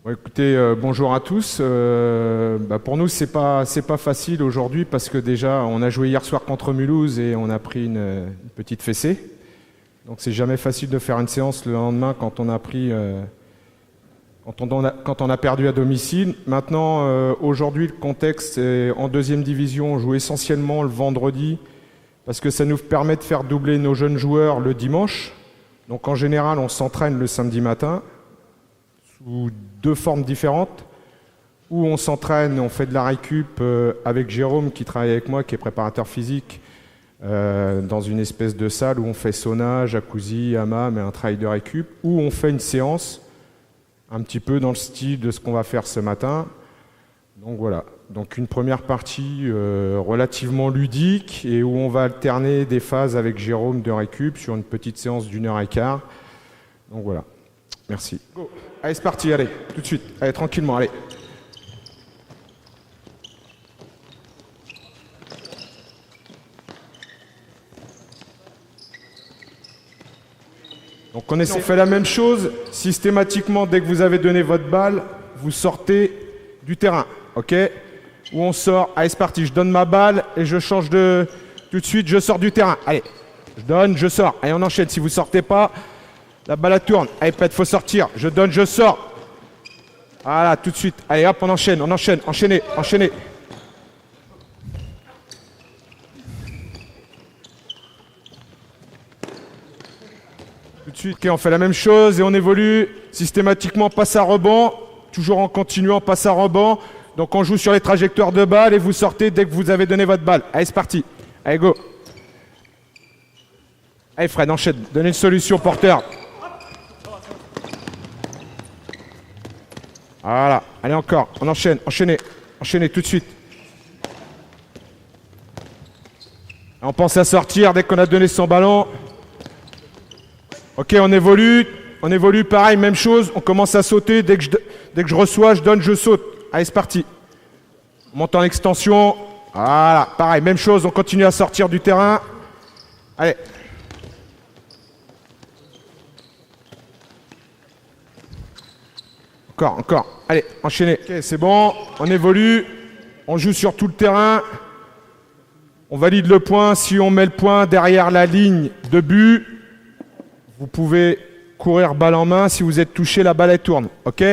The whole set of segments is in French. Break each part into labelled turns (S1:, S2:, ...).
S1: Bon, écoutez, bonjour à tous. Pour nous, c'est pas facile aujourd'hui parce que déjà, on a joué hier soir contre Mulhouse et on a pris une petite fessée. Donc, c'est jamais facile de faire une séance le lendemain quand on a pris, quand on a perdu à domicile. Maintenant, aujourd'hui, le contexte est en deuxième division. On joue essentiellement le vendredi parce que ça nous permet de faire doubler nos jeunes joueurs le dimanche. Donc, en général, on s'entraîne le samedi matin sous deux formes différentes, où on s'entraîne, on fait de la récup avec Jérôme qui travaille avec moi, qui est préparateur physique, dans une espèce de salle où on fait sauna, jacuzzi, hammam et un travail de récup, où on fait une séance un petit peu dans le style de ce qu'on va faire ce matin. Donc voilà, donc une première partie relativement ludique et où on va alterner des phases avec Jérôme de récup sur une petite séance d'1h15. Donc voilà, merci. Go. Allez, c'est parti, allez, tout de suite. Allez, tranquillement, allez. Donc on fait la même chose. Systématiquement, dès que vous avez donné votre balle, vous sortez du terrain, ok? Où on sort, allez, c'est parti, je donne ma balle et je change de... Tout de suite, je sors du terrain. Allez, je donne, je sors. Allez, on enchaîne. Si vous ne sortez pas, la balle tourne. Allez, peut-être faut sortir. Je donne, je sors. Voilà, tout de suite. Allez, hop, on enchaîne, enchaînez, enchaînez. Tout de suite, ok, on fait la même chose et on évolue systématiquement passe à rebond, toujours en continuant passe à rebond. Donc on joue sur les trajectoires de balle et vous sortez dès que vous avez donné votre balle. Allez, c'est parti. Allez, go. Allez, Fred, enchaîne. Donnez une solution, porteur. Voilà, allez encore, on enchaîne, enchaînez tout de suite. On pense à sortir dès qu'on a donné son ballon. Ok, on évolue pareil, même chose, on commence à sauter, dès que je reçois, je donne, je saute. Allez, c'est parti. On monte en extension, voilà, pareil, même chose, on continue à sortir du terrain. Allez. Encore. Allez, enchaînez. Ok, c'est bon. On évolue. On joue sur tout le terrain. On valide le point. Si on met le point derrière la ligne de but, vous pouvez courir balle en main. Si vous êtes touché, la balle elle tourne. Ok?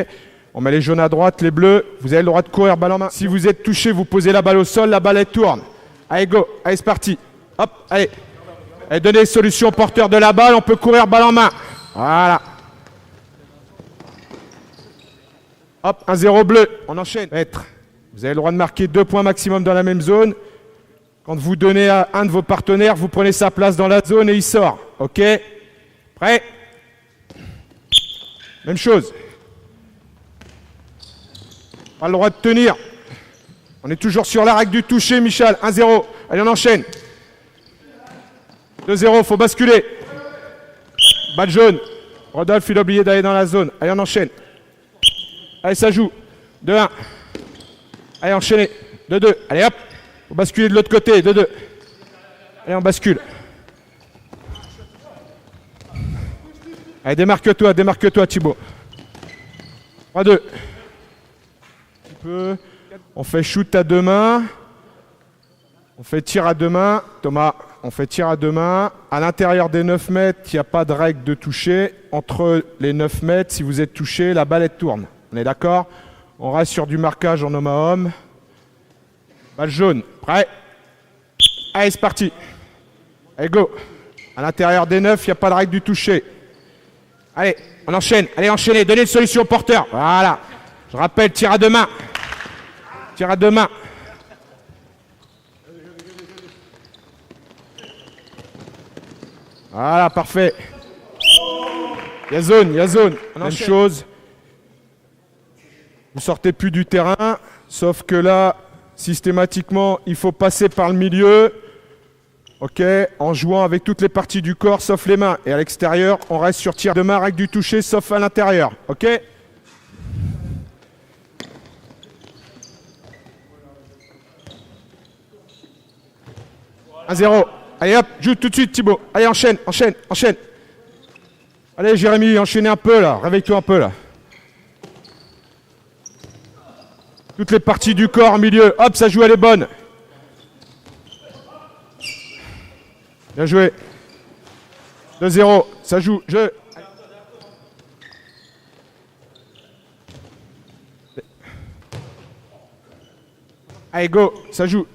S1: On met les jaunes à droite, les bleus. Vous avez le droit de courir balle en main. Si vous êtes touché, vous posez la balle au sol, la balle elle tourne. Allez, go. Allez, c'est parti. Hop, allez. Allez, donnez les solutions au porteur de la balle. On peut courir balle en main. Voilà. Hop, 1-0 bleu, on enchaîne. Vous avez le droit de marquer 2 points maximum dans la même zone. Quand vous donnez à un de vos partenaires, vous prenez sa place dans la zone et il sort. Ok? Prêt? Même chose. Pas le droit de tenir. On est toujours sur la règle du toucher, Michel. 1-0. Allez, on enchaîne. 2-0, faut basculer. Balle jaune. Rodolphe, il a oublié d'aller dans la zone. Allez, on enchaîne. Allez, ça joue. 2-1. Allez, enchaînez. 2-2. Allez, hop. Faut basculer de l'autre côté. 2-2. Allez, on bascule. Allez, démarque-toi, Thibaut. 3-2. On fait shoot à 2 mains. On fait tir à 2 mains. Thomas, on fait tir à 2 mains. À l'intérieur des 9 mètres, il n'y a pas de règle de toucher. Entre les 9 mètres, si vous êtes touché, la balle, elle tourne. On est d'accord? On reste sur du marquage en homme à homme. Balle jaune. Prêt? Allez, c'est parti. Allez, go. À l'intérieur des 9, il n'y a pas de règle du toucher. Allez, on enchaîne. Allez, enchaînez. Donnez une solution au porteur. Voilà. Je rappelle, tir à 2 mains. Tir à 2 mains. Voilà, parfait. Il y a zone. Même chose. Vous sortez plus du terrain, sauf que là, systématiquement, il faut passer par le milieu, ok, en jouant avec toutes les parties du corps, sauf les mains. Et à l'extérieur, on reste sur tir de main, règle du toucher, sauf à l'intérieur, ok? « 1-0 ». Allez hop, joue tout de suite Thibaut. Allez, enchaîne. Allez Jérémy, enchaînez un peu là, réveille-toi un peu là. Toutes les parties du corps au milieu. Hop, ça joue, elle est bonne. Bien joué. 2-0, ça joue. Jeu. Allez, go, ça joue.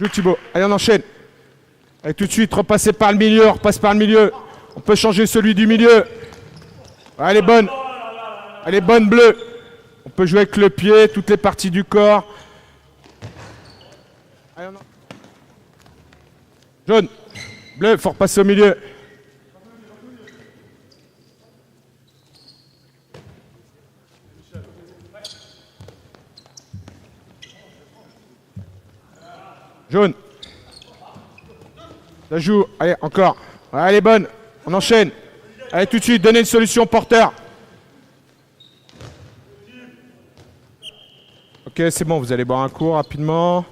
S1: Joue Thibaut. Allez, on enchaîne. Allez, tout de suite, repasser par le milieu, on repasse par le milieu. On peut changer celui du milieu. Elle est bonne. Elle est bonne, bleue. On peut jouer avec le pied, toutes les parties du corps. Allez, jaune. Bleu, il faut repasser au milieu. Jaune. Ça joue. Allez, encore. Ouais, elle est bonne. On enchaîne. Allez, tout de suite, donnez une solution porteur. Ok, c'est bon, vous allez boire un coup rapidement.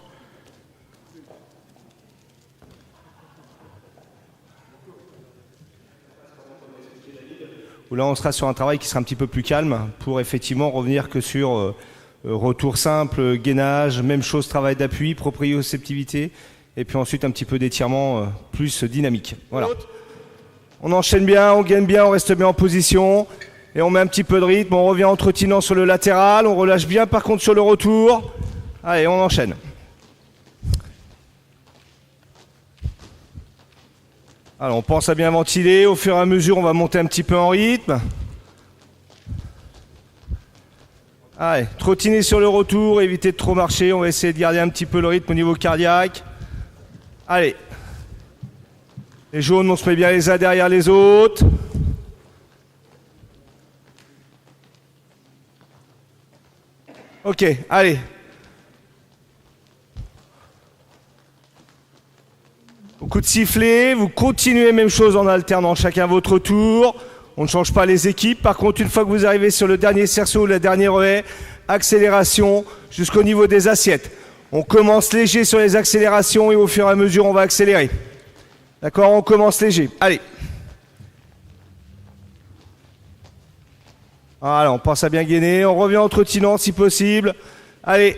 S2: Là, on sera sur un travail qui sera un petit peu plus calme pour effectivement revenir que sur retour simple, gainage, même chose, travail d'appui, proprioceptivité, et puis ensuite un petit peu d'étirement plus dynamique. Voilà. On enchaîne bien, on gagne bien, on reste bien en position, et on met un petit peu de rythme, on revient en trottinant sur le latéral, on relâche bien par contre sur le retour. Allez, on enchaîne. Alors, on pense à bien ventiler, au fur et à mesure, on va monter un petit peu en rythme. Allez, trottiner sur le retour, éviter de trop marcher, on va essayer de garder un petit peu le rythme au niveau cardiaque. Allez. Les jaunes, on se met bien les uns derrière les autres. Ok, allez. Au coup de sifflet, vous continuez même chose en alternant chacun votre tour. On ne change pas les équipes. Par contre, une fois que vous arrivez sur le dernier cerceau ou la dernière haie, accélération jusqu'au niveau des assiettes. On commence léger sur les accélérations et au fur et à mesure, on va accélérer. D'accord? On commence léger. Allez. Voilà, on pense à bien gainer. On revient en trottinant si possible. Allez.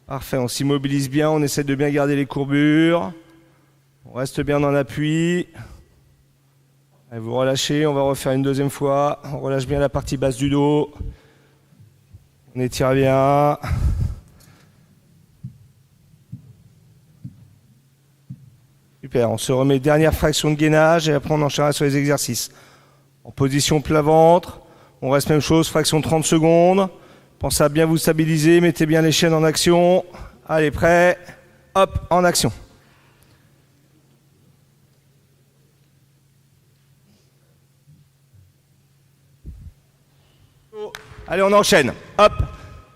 S2: Parfait, on s'immobilise bien, on essaie de bien garder les courbures. On reste bien en appui. Allez, vous relâchez, on va refaire une deuxième fois. On relâche bien la partie basse du dos. On étire bien. Super, on se remet dernière fraction de gainage et après on enchaînera sur les exercices. En position plat ventre, on reste même chose, fraction de 30 secondes. Pensez à bien vous stabiliser, mettez bien les chaînes en action. Allez, prêt. Hop, en action. Allez, on enchaîne. Hop,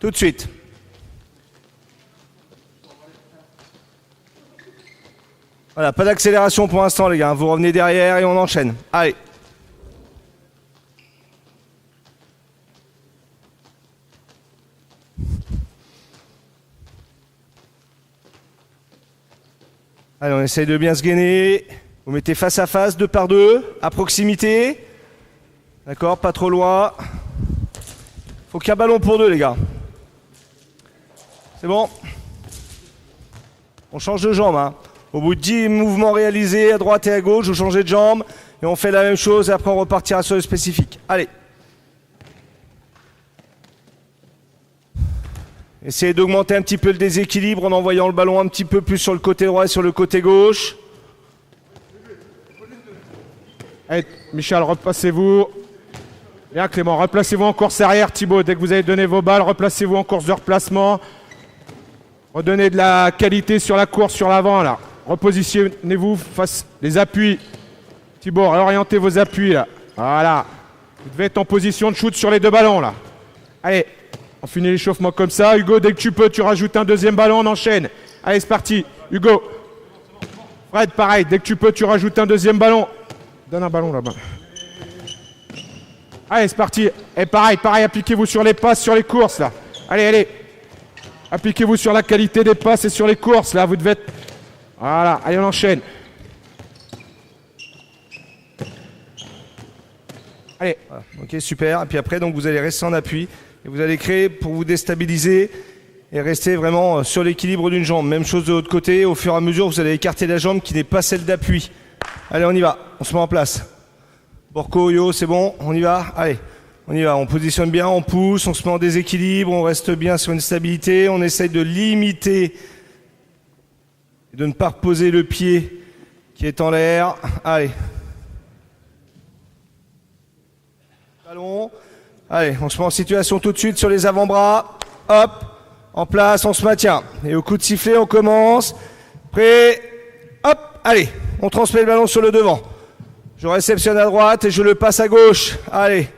S2: tout de suite. Voilà, pas d'accélération pour l'instant, les gars. Vous revenez derrière et on enchaîne. Allez. Allez, on essaye de bien se gainer. Vous mettez face à face, 2 par 2, à proximité. D'accord, pas trop loin. Faut qu'il y ait un ballon pour 2, les gars. C'est bon? On change de jambe, hein. Au bout de 10 mouvements réalisés à droite et à gauche, vous changez de jambe. Et on fait la même chose et après on repartira sur le spécifique. Allez. Essayez d'augmenter un petit peu le déséquilibre en envoyant le ballon un petit peu plus sur le côté droit et sur le côté gauche.
S1: Allez, Michel, replacez-vous. Bien Clément, replacez-vous en course arrière. Thibaut, dès que vous avez donné vos balles, replacez-vous en course de replacement. Redonnez de la qualité sur la course, sur l'avant là. Repositionnez-vous face les appuis. Thibaut, réorientez vos appuis là. Voilà. Vous devez être en position de shoot sur les 2 ballons là. Allez. On finit l'échauffement comme ça. Hugo, dès que tu peux, tu rajoutes un deuxième ballon, on enchaîne. Allez, c'est parti. Hugo. Fred, pareil. Dès que tu peux, tu rajoutes un deuxième ballon. Donne un ballon là-bas. Allez, c'est parti. Et pareil, appliquez-vous sur les passes, sur les courses là. Allez, allez. Appliquez-vous sur la qualité des passes et sur les courses. Là, vous devez être... Voilà, allez, on enchaîne. Allez.
S2: Voilà. Ok, super. Et puis après, donc, vous allez rester en appui. Et vous allez créer pour vous déstabiliser et rester vraiment sur l'équilibre d'une jambe. Même chose de l'autre côté. Au fur et à mesure, vous allez écarter la jambe qui n'est pas celle d'appui. Allez, on y va. On se met en place. Borco, yo, c'est bon. On y va. Allez, on y va. On positionne bien, on pousse, on se met en déséquilibre, on reste bien sur une stabilité. On essaye de limiter et de ne pas reposer le pied qui est en l'air. Allez. Ballon. Allez, on se met en situation tout de suite sur les avant-bras. Hop, en place, on se maintient. Et au coup de sifflet, on commence. Prêt. Hop, allez, on transmet le ballon sur le devant. Je réceptionne à droite et je le passe à gauche. Allez,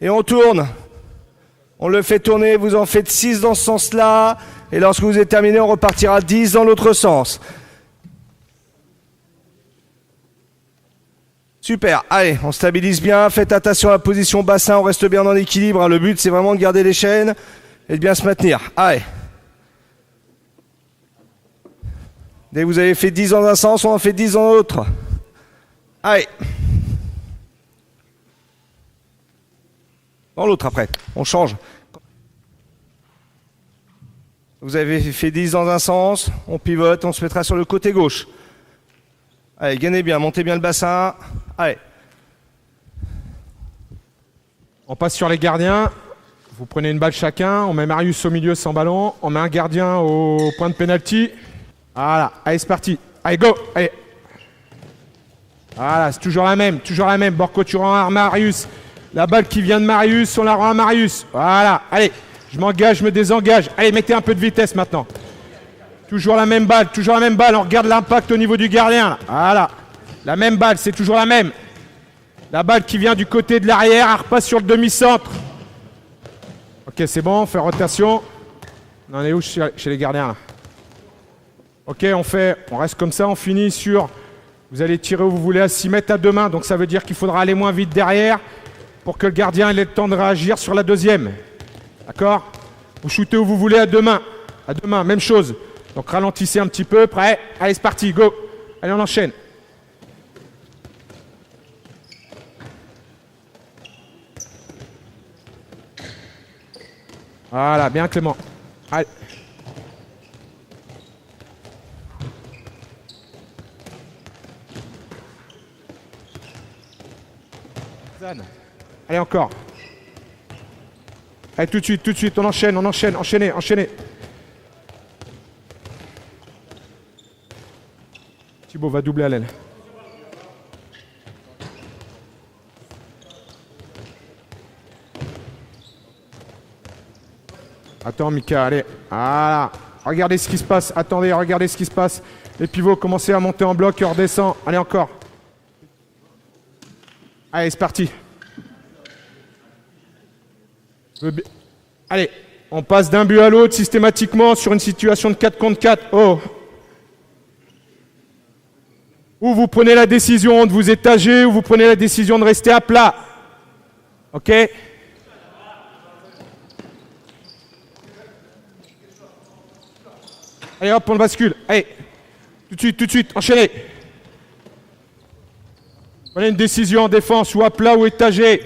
S2: et on tourne. On le fait tourner, vous en faites 6 dans ce sens-là. Et lorsque vous êtes terminé, on repartira 10 dans l'autre sens. Super, allez, on stabilise bien, faites attention à la position bassin, on reste bien dans l'équilibre. Le but, c'est vraiment de garder les chaînes et de bien se maintenir. Allez. Dès que vous avez fait 10 dans un sens, on en fait 10 dans l'autre. Allez. Dans l'autre après, on change. Vous avez fait 10 dans un sens, on pivote, on se mettra sur le côté gauche. Allez, gagnez bien, montez bien le bassin. Allez.
S1: On passe sur les gardiens. Vous prenez une balle chacun. On met Marius au milieu sans ballon. On met un gardien au point de pénalty. Voilà. Allez, c'est parti. Allez, go. Allez. Voilà, c'est toujours la même. Toujours la même. Borco, tu rends à Marius. La balle qui vient de Marius, on la rend à Marius. Voilà. Allez, je m'engage, je me désengage. Allez, mettez un peu de vitesse maintenant. Toujours la même balle, toujours la même balle. On regarde l'impact au niveau du gardien. Là. Voilà. La même balle, c'est toujours la même. La balle qui vient du côté de l'arrière, elle repasse sur le demi-centre. Ok, c'est bon, on fait rotation. On en est où chez les gardiens là? Ok, on reste comme ça, on finit sur... Vous allez tirer où vous voulez à 6 mètres à 2 mains. Donc ça veut dire qu'il faudra aller moins vite derrière pour que le gardien ait le temps de réagir sur la deuxième. D'accord? Vous shootez où vous voulez à 2 mains. À 2 mains, même chose. Donc ralentissez un petit peu, prêt? Allez, c'est parti, go! Allez, on enchaîne. Voilà, bien Clément. Allez. Allez, encore. Allez, tout de suite, on enchaîne, enchaînez. Thibaut va doubler à l'aile. Attends, Mika, allez. Voilà. Regardez ce qui se passe. Attendez, regardez ce qui se passe. Les pivots, commencez à monter en bloc et on redescend. Allez, encore. Allez, c'est parti. Allez, on passe d'un but à l'autre systématiquement sur une situation de 4 contre 4. Oh. Ou vous prenez la décision de vous étager, ou vous prenez la décision de rester à plat. Ok? Allez hop, on le bascule. Allez, tout de suite, enchaînez. Prenez une décision en défense, ou à plat ou étagé.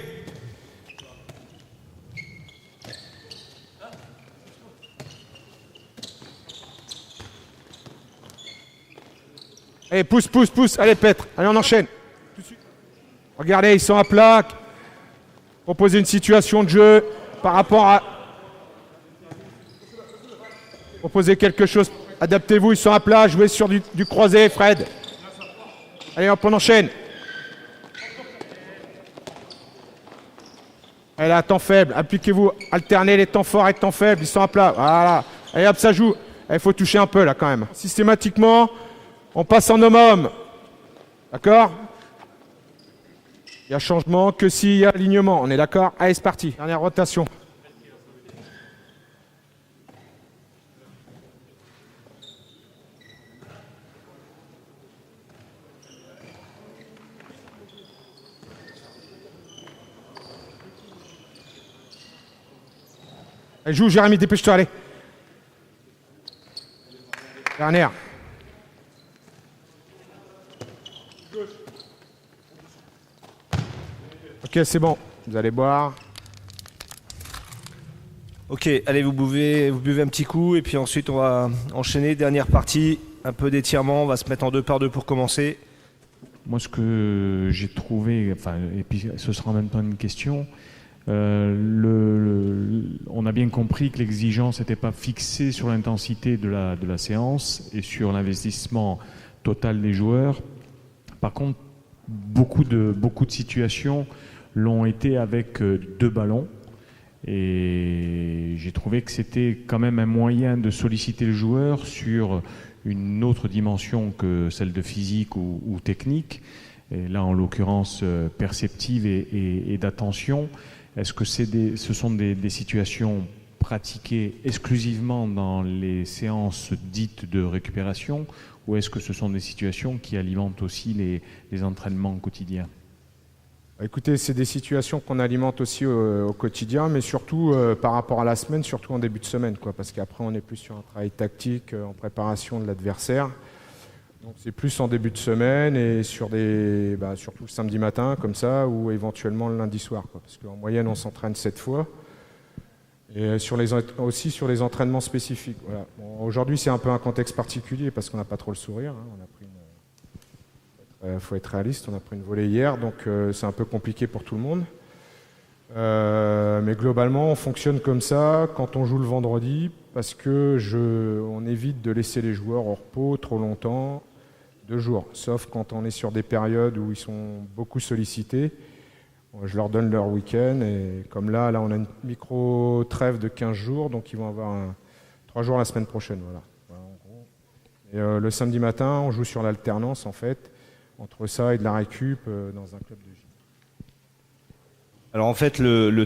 S1: Allez, pousse. Allez, Petre. Allez, on enchaîne. Tout de suite. Regardez, ils sont à plat. Proposez une situation de jeu par rapport à... Proposez quelque chose. Adaptez-vous, ils sont à plat. Jouez sur du croisé, Fred. Allez, hop, on enchaîne. Allez, là, temps faible. Appliquez-vous. Alternez les temps forts et les temps faibles. Ils sont à plat. Voilà. Allez, hop, ça joue. Il faut toucher un peu, là, quand même. Systématiquement, on passe en homme-homme. D'accord? Il y a changement que s'il y a alignement. On est d'accord? Allez, c'est parti. Dernière rotation. Allez, joue, Jérémy, dépêche-toi, allez. Dernière. Ok, c'est bon. Vous allez boire.
S2: Ok, allez, vous buvez un petit coup et puis ensuite on va enchaîner. Dernière partie, un peu d'étirement. On va se mettre en 2 par 2 pour commencer.
S3: Moi, ce que j'ai trouvé, enfin, et puis ce sera en même temps une question, on a bien compris que l'exigence n'était pas fixée sur l'intensité de la séance et sur l'investissement total des joueurs. Par contre, beaucoup de situations l'ont été avec 2 ballons. Et j'ai trouvé que c'était quand même un moyen de solliciter le joueur sur une autre dimension que celle de physique ou technique, et là en l'occurrence perceptive et d'attention. Est-ce que ce sont des situations pratiquées exclusivement dans les séances dites de récupération, ou est-ce que ce sont des situations qui alimentent aussi les entraînements quotidiens ?
S1: Écoutez, c'est des situations qu'on alimente aussi au quotidien, mais surtout par rapport à la semaine, surtout en début de semaine, quoi, parce qu'après on est plus sur un travail tactique en préparation de l'adversaire. Donc c'est plus en début de semaine et surtout le samedi matin comme ça, ou éventuellement le lundi soir, quoi, parce qu'en moyenne on s'entraîne 7 fois. Et aussi sur les entraînements spécifiques. Voilà. Bon, aujourd'hui c'est un peu un contexte particulier parce qu'on n'a pas trop le sourire. Hein. On a pris faut être réaliste, on a pris une volée hier, donc c'est un peu compliqué pour tout le monde. Mais globalement, on fonctionne comme ça quand on joue le vendredi, parce que on évite de laisser les joueurs au repos trop longtemps, 2 jours. Sauf quand on est sur des périodes où ils sont beaucoup sollicités. Je leur donne leur week-end, et comme là on a une micro-trêve de 15 jours, donc ils vont avoir 3 jours la semaine prochaine. Voilà. Voilà, en gros. Et le samedi matin, on joue sur l'alternance, en fait, entre ça et de la récup dans un club de gym.
S2: Alors en fait, le